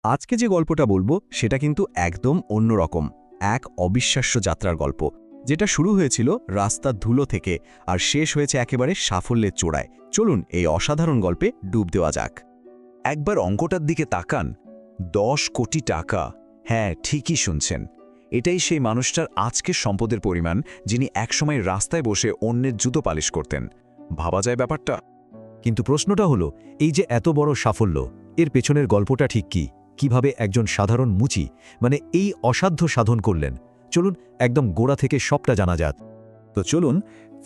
আজকে যে গল্পটা বলবো সেটা কিন্তু একদম অন্যরকম। এক অবিশ্বাস্য যাত্রার গল্প, যেটা শুরু হয়েছিল রাস্তার ধুলো থেকে আর শেষ হয়েছে একেবারে সাফল্যের চূড়ায়। চলুন এই অসাধারণ গল্পে ডুব দেওয়া যাক। একবার অঙ্কটার দিকে তাকান। 10 কোটি টাকা। হ্যাঁ, ঠিকই শুনছেন। এটাই সেই মানুষটার আজকের সম্পদের পরিমাণ, যিনি একসময় রাস্তায় বসে অন্যের জুতো পালিশ করতেন। ভাবা যায় ব্যাপারটা? কিন্তু প্রশ্নটা হলো, এই যে এত বড় সাফল্য, এর পেছনের গল্পটা ঠিক কি? কিভাবে একজন সাধারণ মুচি এই অসাধ্য সাধন করলেন? চলুন একদম গোড়া থেকে সবটা জানা যাক। তো চলুন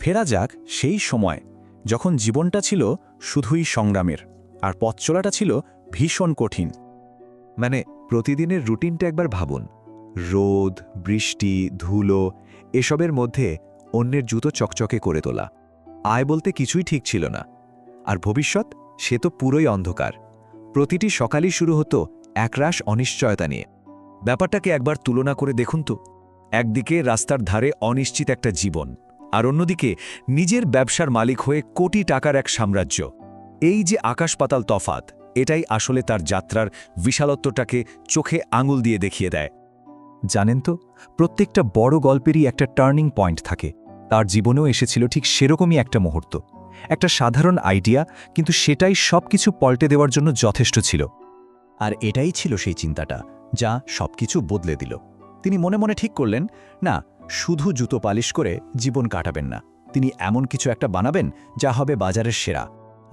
ফেরা যাক সেই সময়, যখন জীবনটা ছিল শুধুই সংগ্রামের, আর পথ চলাটা ছিল ভীষণ কঠিন। প্রতিদিনের রুটিনটা একবার ভাবুন। রোদ, বৃষ্টি, ধুলো, এসবের মধ্যে অন্যের জুতো চকচকে করে তোলা। আয় বলতে কিছুই ঠিক ছিল না। আর ভবিষ্যৎ, সে তো পুরোই অন্ধকার। প্রতিটি সকালই শুরু হতো একরাশ অনিশ্চয়তা নিয়ে। ব্যাপারটাকে একবার তুলনা করে দেখুন তো। একদিকে রাস্তার ধারে অনিশ্চিত একটা জীবন, আর অন্যদিকে নিজের ব্যবসার মালিক হয়ে কোটি টাকার এক সাম্রাজ্য। এই যে আকাশ পাতাল তফাত, এটাই আসলে তার যাত্রার বিশালত্বটাকে চোখে আঙুল দিয়ে দেখিয়ে দেয়। জানেন তো, প্রত্যেকটা বড় গল্পেরই একটা টার্নিং পয়েন্ট থাকে। তার জীবনেও এসেছিল ঠিক সেরকমই একটা মুহূর্ত। একটা সাধারণ আইডিয়া, কিন্তু সেটাই সবকিছু পাল্টে দেওয়ার জন্য যথেষ্ট ছিল। আর এটাই ছিল সেই চিন্তাটা, যা সবকিছু বদলে দিল। তিনি মনে মনে ঠিক করলেন, না, শুধু জুতো পালিশ করে জীবন কাটাবেন না, তিনি এমন কিছু একটা বানাবেন যা হবে বাজারের সেরা।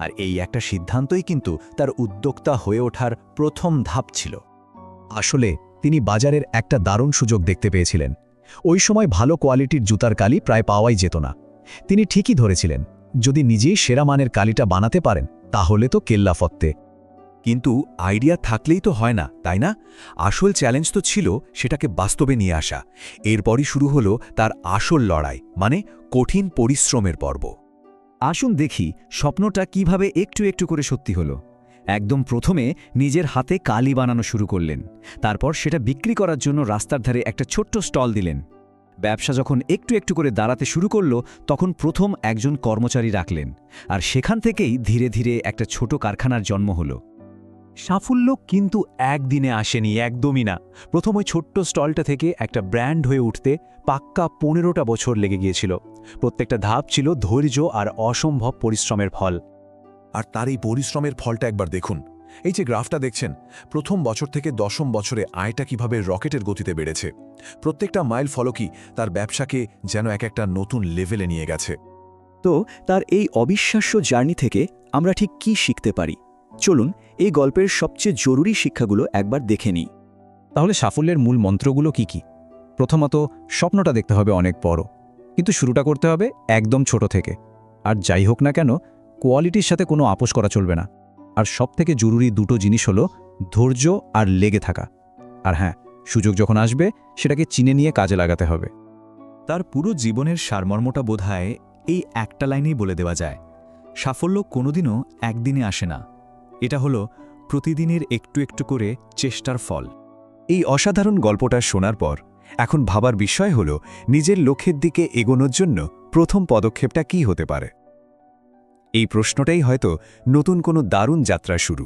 আর এই একটা সিদ্ধান্তই কিন্তু তার উদ্যোক্তা হয়ে ওঠার প্রথম ধাপ ছিল। আসলে তিনি বাজারের একটা দারুণ সুযোগ দেখতে পেয়েছিলেন। ওই সময় ভালো কোয়ালিটির জুতার কালি প্রায় পাওয়াই যেত না। তিনি ঠিকই ধরেছিলেন, যদি নিজেই সেরা মানের কালিটা বানাতে পারেন, তাহলে তো কেল্লা ফত্তে। কিন্তু আইডিয়া থাকলেই তো হয় না, তাই না? আসল চ্যালেঞ্জ তো ছিল সেটাকে বাস্তবে নিয়ে আসা। এরপরই শুরু হলো তার আসল লড়াই, কঠিন পরিশ্রমের পর্ব। আসুন দেখি স্বপ্নটা কিভাবে একটু একটু করে সত্যি হলো। একদম প্রথমে নিজের হাতে কালি বানানো শুরু করলেন। তারপর সেটা বিক্রি করার জন্য রাস্তার ধারে একটা ছোট্ট স্টল দিলেন। ব্যবসা যখন একটু একটু করে দাঁড়াতে শুরু করলো, তখন প্রথম একজন কর্মচারী রাখলেন। আর সেখান থেকেই ধীরে ধীরে একটা ছোট কারখানার জন্ম হলো। সাফল্য কিন্তু একদিনে আসেনি, একদমই না। প্রথম ওই ছোট্ট স্টলটা থেকে একটা ব্র্যান্ড হয়ে উঠতে পাক্কা 15টা বছর লেগে গিয়েছিল। প্রত্যেকটা ধাপ ছিল ধৈর্য আর অসম্ভব পরিশ্রমের ফল। আর তার এই পরিশ্রমের ফলটা একবার দেখুন। এই যে গ্রাফটা দেখছেন, প্রথম বছর থেকে 10ম বছরে আয়টা কিভাবে রকেটের গতিতে বেড়েছে। প্রত্যেকটা মাইল ফলকই তার ব্যবসাকে যেন একটা নতুন লেভেলে নিয়ে গেছে। তো তার এই অবিশ্বাস্য জার্নি থেকে আমরা ঠিক কি শিখতে পারি? চলুন এই গল্পের সবচেয়ে জরুরি শিক্ষাগুলো একবার দেখে নিই। তাহলে সাফল্যের মূল মন্ত্রগুলো কি কি? প্রথমত, স্বপ্নটা দেখতে হবে অনেক বড়, কিন্তু শুরুটা করতে হবে একদম ছোট থেকে। আর যাই হোক না কেন, কোয়ালিটির সাথে কোনো আপোষ করা চলবে না। আর সবথেকে জরুরি দুটো জিনিস হলো ধৈর্য আর লেগে থাকা। আর হ্যাঁ, সুযোগ যখন আসবে সেটাকে চিনে নিয়ে কাজে লাগাতে হবে। তার পুরো জীবনের সারমর্মটা বোধহয় এই একটা লাইনেই বলে দেওয়া যায়। সাফল্য কোনোদিনও একদিনে আসে না। এটা হলো প্রতিদিনের একটু একটু করে চেষ্টার ফল। এই অসাধারণ গল্পটা শোনার পর এখন ভাবার বিষয় হলো, নিজের লক্ষ্যের দিকে এগোনোর জন্য প্রথম পদক্ষেপটা কী হতে পারে? এই প্রশ্নটাই হয়তো নতুন কোনো দারুণ যাত্রা শুরু।